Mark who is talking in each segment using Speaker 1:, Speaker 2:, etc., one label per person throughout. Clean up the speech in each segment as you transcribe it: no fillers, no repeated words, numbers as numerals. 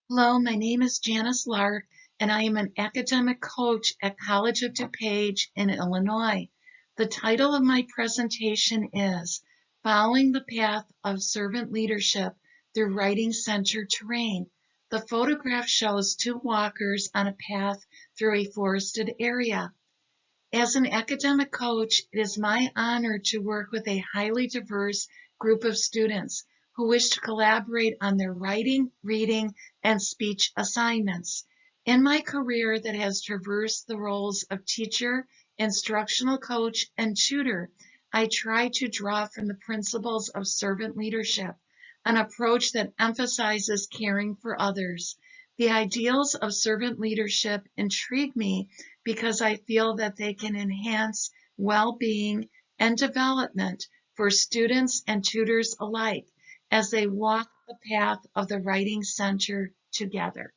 Speaker 1: Hello, my name is Janice Lark, and I am an academic coach at College of DuPage in Illinois. The title of my presentation is Following the Path of Servant Leadership Through Writing-Centered Terrain. The photograph shows two walkers on a path through a forested area. As an academic coach, it is my honor to work with a highly diverse group of students who wish to collaborate on their writing, reading, and speech assignments. In my career that has traversed the roles of teacher, instructional coach, and tutor, I try to draw from the principles of servant leadership, an approach that emphasizes caring for others. The ideals of servant leadership intrigue me because I feel that they can enhance well-being and development for students and tutors alike as they walk the path of the Writing Center together.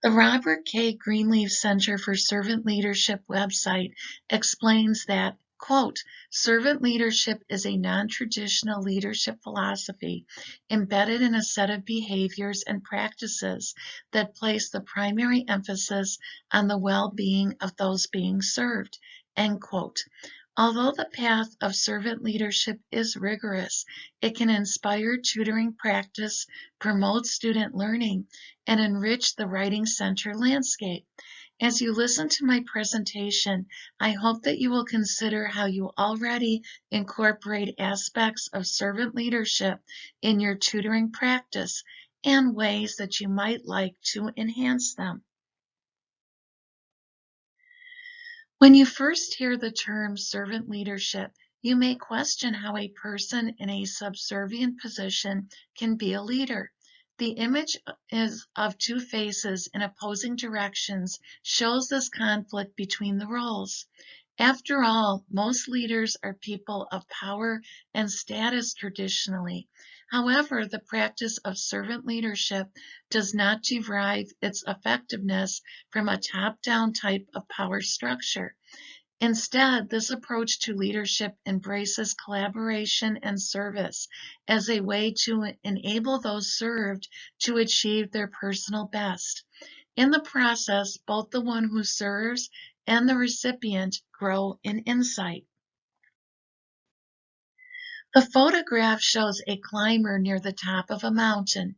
Speaker 1: The Robert K. Greenleaf Center for Servant Leadership website explains that, quote, servant leadership is a non-traditional leadership philosophy embedded in a set of behaviors and practices that place the primary emphasis on the well-being of those being served, end quote. Although the path of servant leadership is rigorous, it can inspire tutoring practice, promote student learning, and enrich the Writing Center landscape. As you listen to my presentation, I hope that you will consider how you already incorporate aspects of servant leadership in your tutoring practice and ways that you might like to enhance them. When you first hear the term servant leadership, you may question how a person in a subservient position can be a leader. The image is of two faces in opposing directions shows this conflict between the roles. After all, most leaders are people of power and status traditionally. However, the practice of servant leadership does not derive its effectiveness from a top-down type of power structure. Instead, this approach to leadership embraces collaboration and service as a way to enable those served to achieve their personal best. In the process, both the one who serves and the recipient grow in insight. The photograph shows a climber near the top of a mountain.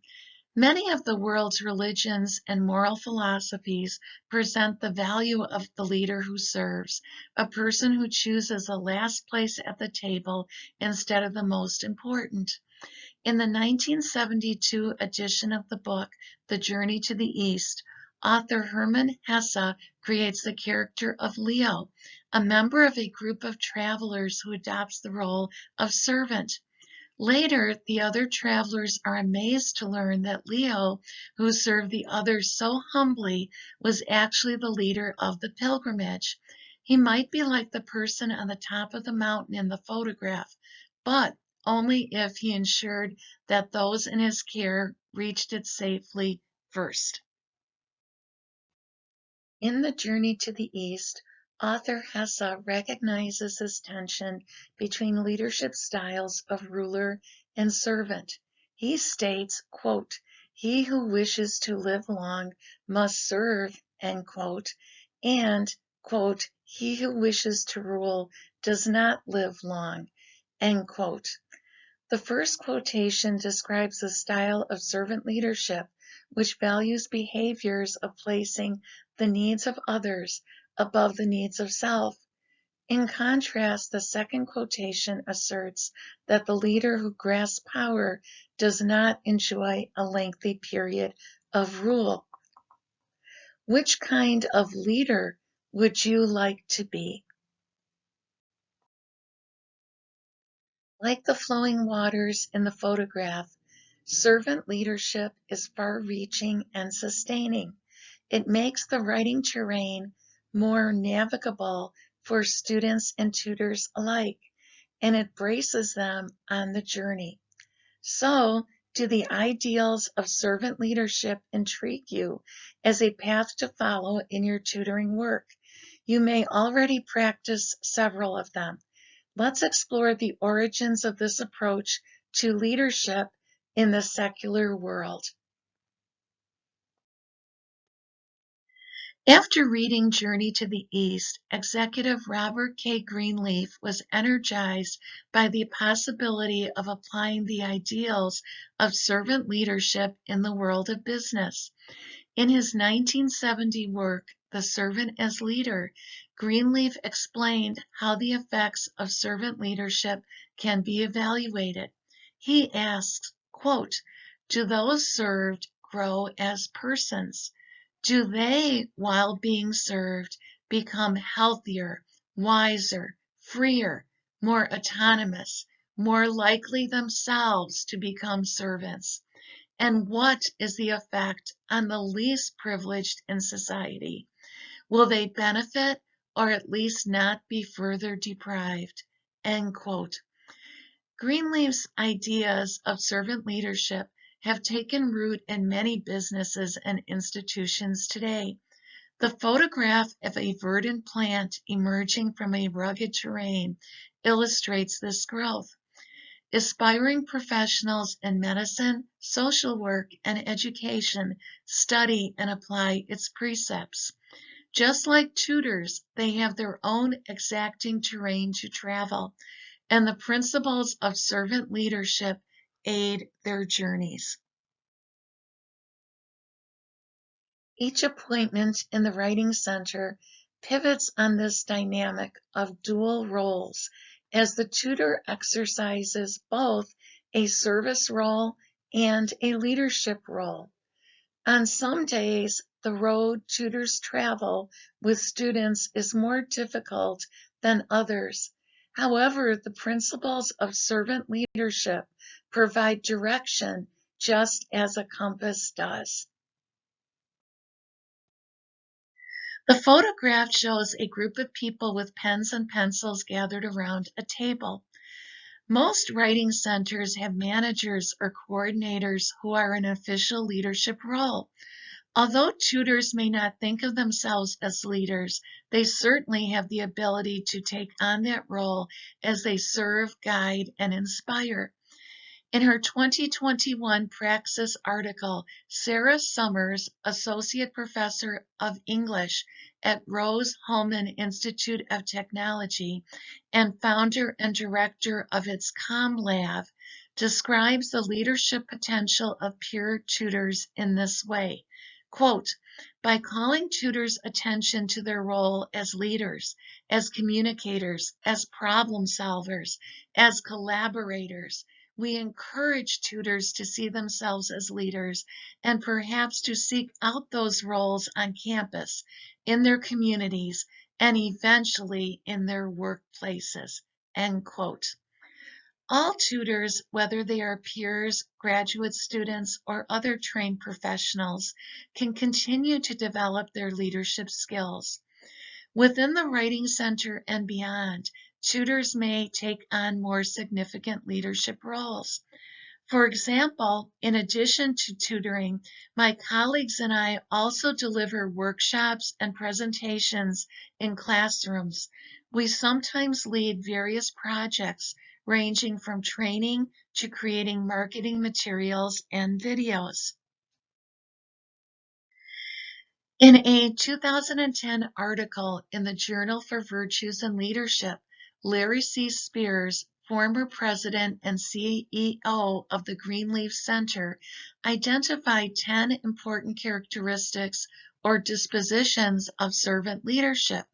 Speaker 1: Many of the world's religions and moral philosophies present the value of the leader who serves, a person who chooses the last place at the table instead of the most important. In the 1972 edition of the book, The Journey to the East, author Hermann Hesse creates the character of Leo, a member of a group of travelers who adopts the role of servant. Later, the other travelers are amazed to learn that Leo, who served the others so humbly, was actually the leader of the pilgrimage. He might be like the person on the top of the mountain in the photograph, but only if he ensured that those in his care reached it safely first. In The Journey to the East, author Hesse recognizes this tension between leadership styles of ruler and servant. He states, quote, he who wishes to live long must serve, end quote, and, quote, he who wishes to rule does not live long, end quote. The first quotation describes the style of servant leadership, which values behaviors of placing the needs of others above the needs of self. In contrast, the second quotation asserts that the leader who grasps power does not enjoy a lengthy period of rule. Which kind of leader would you like to be? Like the flowing waters in the photograph, servant leadership is far-reaching and sustaining. It makes the writing terrain more navigable for students and tutors alike, and it braces them on the journey. So, do the ideals of servant leadership intrigue you as a path to follow in your tutoring work? You may already practice several of them. Let's explore the origins of this approach to leadership in the secular world. After reading Journey to the East, executive Robert K. Greenleaf was energized by the possibility of applying the ideals of servant leadership in the world of business. In his 1970 work, The Servant as Leader, Greenleaf explained how the effects of servant leadership can be evaluated. He asks, quote, "Do those served grow as persons? Do they, while being served, become healthier, wiser, freer, more autonomous, more likely themselves to become servants? And what is the effect on the least privileged in society? Will they benefit or at least not be further deprived?" End quote. Greenleaf's ideas of servant leadership have taken root in many businesses and institutions today. The photograph of a verdant plant emerging from a rugged terrain illustrates this growth. Aspiring professionals in medicine, social work, and education study and apply its precepts. Just like tutors, they have their own exacting terrain to travel, and the principles of servant leadership aid their journeys. Each appointment in the Writing Center pivots on this dynamic of dual roles as the tutor exercises both a service role and a leadership role. On some days, the road tutors travel with students is more difficult than others. However, the principles of servant leadership provide direction just as a compass does. The photograph shows a group of people with pens and pencils gathered around a table. Most writing centers have managers or coordinators who are in an official leadership role. Although tutors may not think of themselves as leaders, they certainly have the ability to take on that role as they serve, guide, and inspire. In her 2021 Praxis article, Sarah Summers, Associate Professor of English at Rose-Hulman Institute of Technology and founder and director of its CommLab, describes the leadership potential of peer tutors in this way. Quote, "By calling tutors' attention to their role as leaders, as communicators, as problem solvers, as collaborators, we encourage tutors to see themselves as leaders and perhaps to seek out those roles on campus, in their communities, and eventually in their workplaces." End quote. All tutors, whether they are peers, graduate students, or other trained professionals, can continue to develop their leadership skills. Within the Writing Center and beyond, tutors may take on more significant leadership roles. For example, in addition to tutoring, my colleagues and I also deliver workshops and presentations in classrooms. We sometimes lead various projects ranging from training to creating marketing materials and videos. In a 2010 article in the Journal for Virtues and Leadership, Larry C. Spears, former president and CEO of the Greenleaf Center, identified 10 important characteristics or dispositions of servant leadership.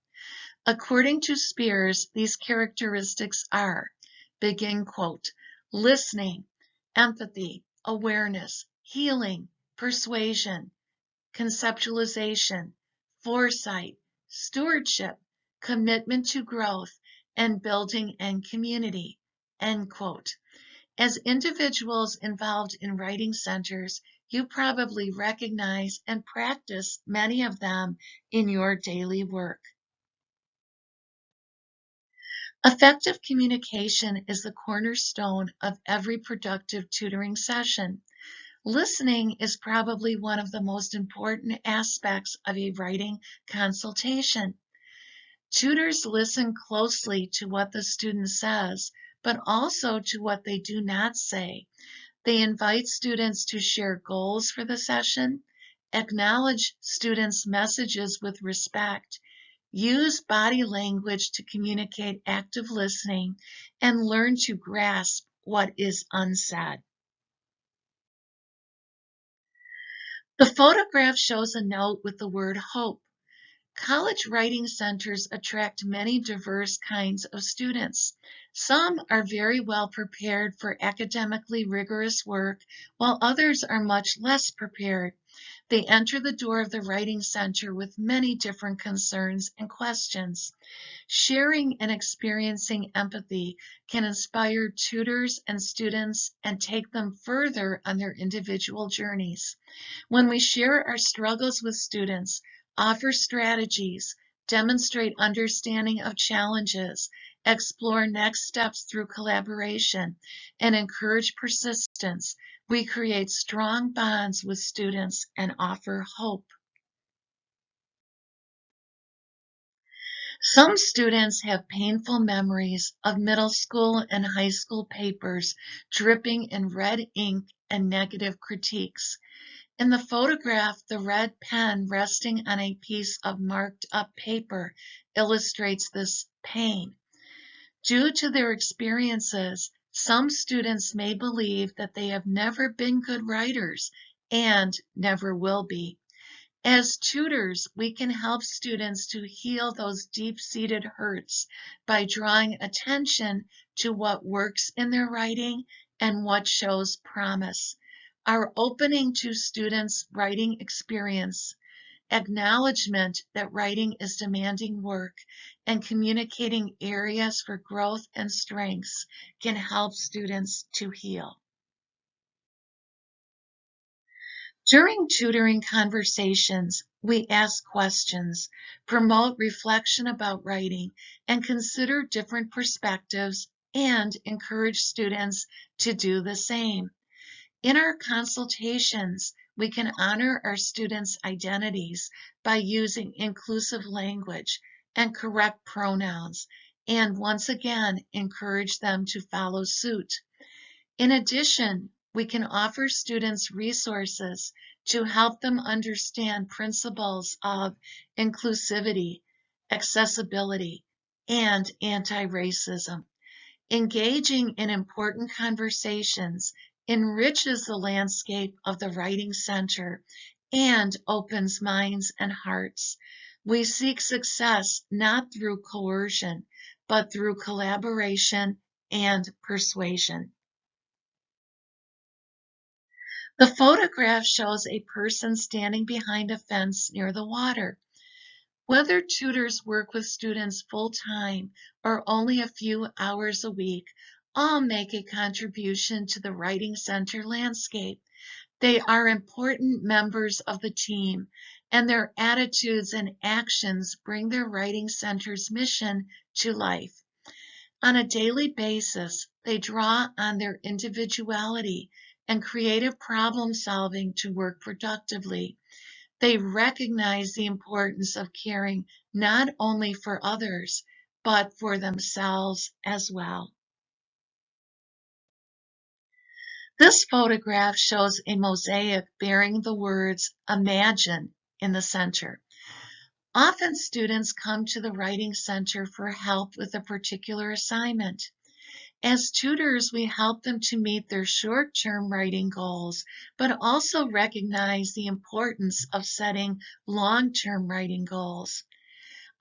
Speaker 1: According to Spears, these characteristics are, begin quote, listening, empathy, awareness, healing, persuasion, conceptualization, foresight, stewardship, commitment to growth, and building and community, end quote. As individuals involved in writing centers, you probably recognize and practice many of them in your daily work. Effective communication is the cornerstone of every productive tutoring session. Listening is probably one of the most important aspects of a writing consultation. Tutors listen closely to what the student says, but also to what they do not say. They invite students to share goals for the session, acknowledge students' messages with respect, use body language to communicate active listening, and learn to grasp what is unsaid. The photograph shows a note with the word hope. College writing centers attract many diverse kinds of students. Some are very well prepared for academically rigorous work, while others are much less prepared. They enter the door of the writing center with many different concerns and questions. Sharing and experiencing empathy can inspire tutors and students and take them further on their individual journeys. When we share our struggles with students, offer strategies, demonstrate understanding of challenges, explore next steps through collaboration, and encourage persistence, we create strong bonds with students and offer hope. Some students have painful memories of middle school and high school papers dripping in red ink and negative critiques. In the photograph, the red pen resting on a piece of marked up paper illustrates this pain. Due to their experiences, some students may believe that they have never been good writers and never will be. As tutors, we can help students to heal those deep-seated hurts by drawing attention to what works in their writing and what shows promise. Our opening to students' writing experience, acknowledgement that writing is demanding work, and communicating areas for growth and strengths can help students to heal. During tutoring conversations, we ask questions, promote reflection about writing, and consider different perspectives and encourage students to do the same. In our consultations, we can honor our students' identities by using inclusive language and correct pronouns, and once again, encourage them to follow suit. In addition, we can offer students resources to help them understand principles of inclusivity, accessibility, and anti-racism. Engaging in important conversations enriches the landscape of the writing center and opens minds and hearts. We seek success not through coercion, but through collaboration and persuasion. The photograph shows a person standing behind a fence near the water. Whether tutors work with students full-time or only a few hours a week, all make a contribution to the writing center landscape. They are important members of the team, and their attitudes and actions bring their writing center's mission to life. On a daily basis, they draw on their individuality and creative problem solving to work productively. They recognize the importance of caring not only for others, but for themselves as well. This photograph shows a mosaic bearing the words "Imagine" in the center. Often students come to the Writing Center for help with a particular assignment. As tutors, we help them to meet their short-term writing goals, but also recognize the importance of setting long-term writing goals.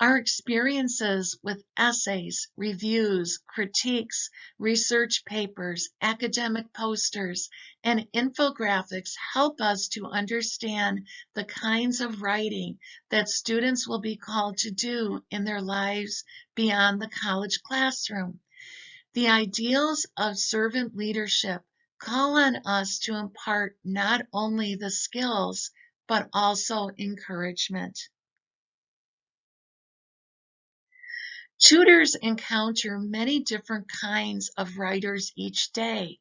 Speaker 1: Our experiences with essays, reviews, critiques, research papers, academic posters, and infographics help us to understand the kinds of writing that students will be called to do in their lives beyond the college classroom. The ideals of servant leadership call on us to impart not only the skills, but also encouragement. Tutors encounter many different kinds of writers each day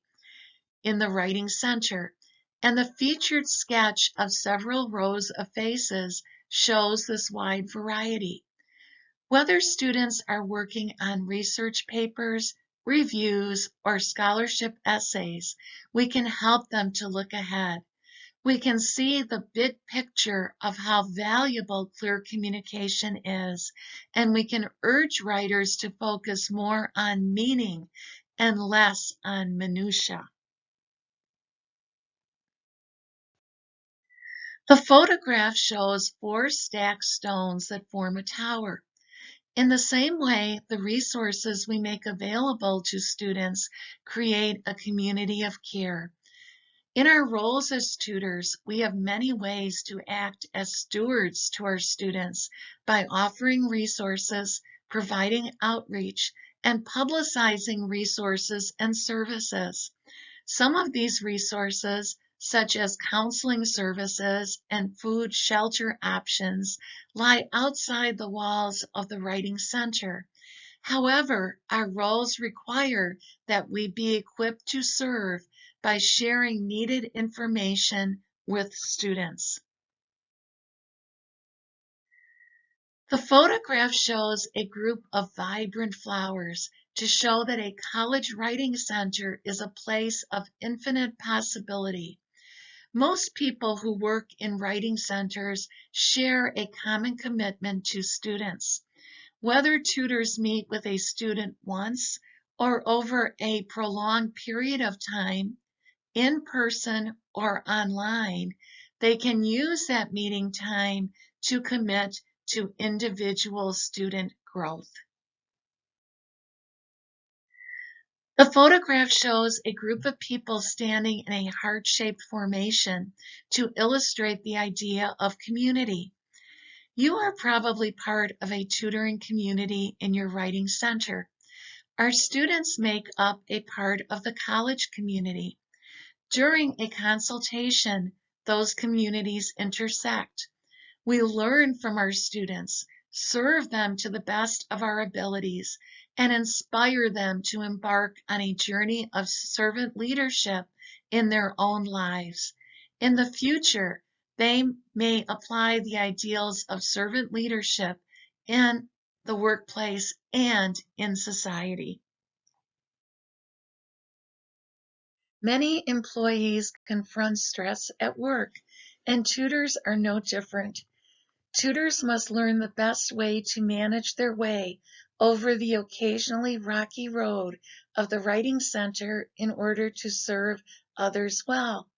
Speaker 1: in the Writing Center, and the featured sketch of several rows of faces shows this wide variety. Whether students are working on research papers, reviews, or scholarship essays, we can help them to look ahead. We can see the big picture of how valuable clear communication is, and we can urge writers to focus more on meaning and less on minutia. The photograph shows four stacked stones that form a tower. In the same way, the resources we make available to students create a community of care. In our roles as tutors, we have many ways to act as stewards to our students by offering resources, providing outreach, and publicizing resources and services. Some of these resources, such as counseling services and food shelter options, lie outside the walls of the Writing Center. However, our roles require that we be equipped to serve by sharing needed information with students. The photograph shows a group of vibrant flowers to show that a college writing center is a place of infinite possibility. Most people who work in writing centers share a common commitment to students. Whether tutors meet with a student once or over a prolonged period of time, in person or online, they can use that meeting time to commit to individual student growth. The photograph shows a group of people standing in a heart-shaped formation to illustrate the idea of community. You are probably part of a tutoring community in your writing center. Our students make up a part of the college community. During a consultation, those communities intersect. We learn from our students, serve them to the best of our abilities, and inspire them to embark on a journey of servant leadership in their own lives. In the future, they may apply the ideals of servant leadership in the workplace and in society. Many employees confront stress at work, and tutors are no different. Tutors must learn the best way to manage their way over the occasionally rocky road of the writing center in order to serve others well.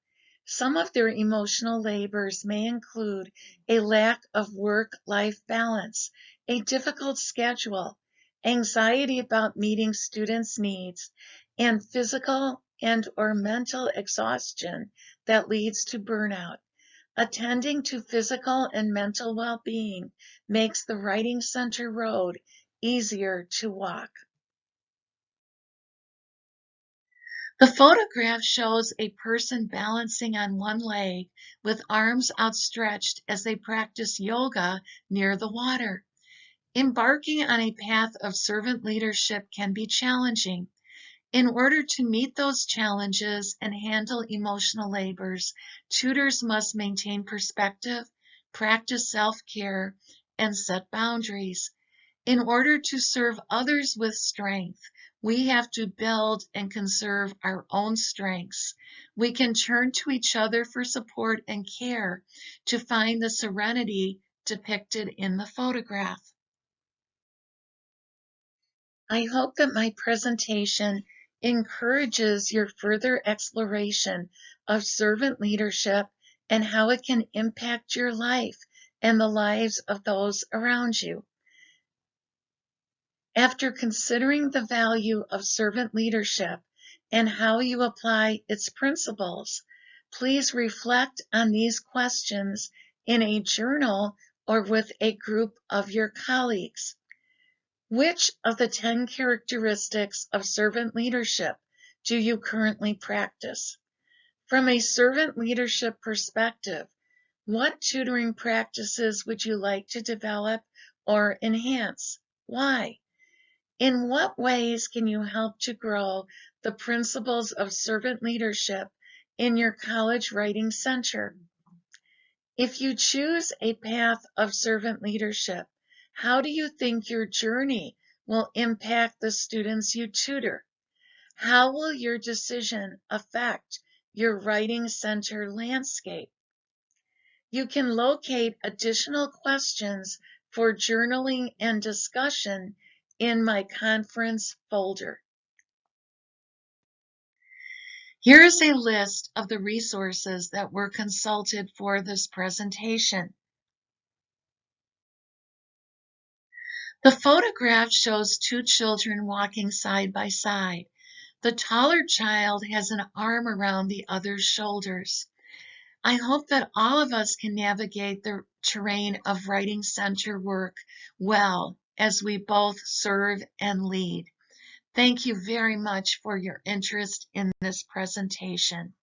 Speaker 1: Some of their emotional labors may include a lack of work-life balance, a difficult schedule, anxiety about meeting students' needs, and physical and/or mental exhaustion that leads to burnout. Attending to physical and mental well-being makes the Writing Center road easier to walk. The photograph shows a person balancing on one leg with arms outstretched as they practice yoga near the water. Embarking on a path of servant leadership can be challenging. In order to meet those challenges and handle emotional labors, tutors must maintain perspective, practice self-care, and set boundaries. In order to serve others with strength, we have to build and conserve our own strengths. We can turn to each other for support and care to find the serenity depicted in the photograph. I hope that my presentation encourages your further exploration of servant leadership and how it can impact your life and the lives of those around you. After considering the value of servant leadership and how you apply its principles, please reflect on these questions in a journal or with a group of your colleagues. Which of the 10 characteristics of servant leadership do you currently practice? From a servant leadership perspective, what tutoring practices would you like to develop or enhance? Why? In what ways can you help to grow the principles of servant leadership in your college writing center? If you choose a path of servant leadership, How do you think your journey will impact the students you tutor? How will your decision affect your writing center landscape? You can locate additional questions for journaling and discussion in my conference folder. Here is a list of the resources that were consulted for this presentation. The photograph shows two children walking side by side. The taller child has an arm around the other's shoulders. I hope that all of us can navigate the terrain of writing center work well as we both serve and lead. Thank you very much for your interest in this presentation.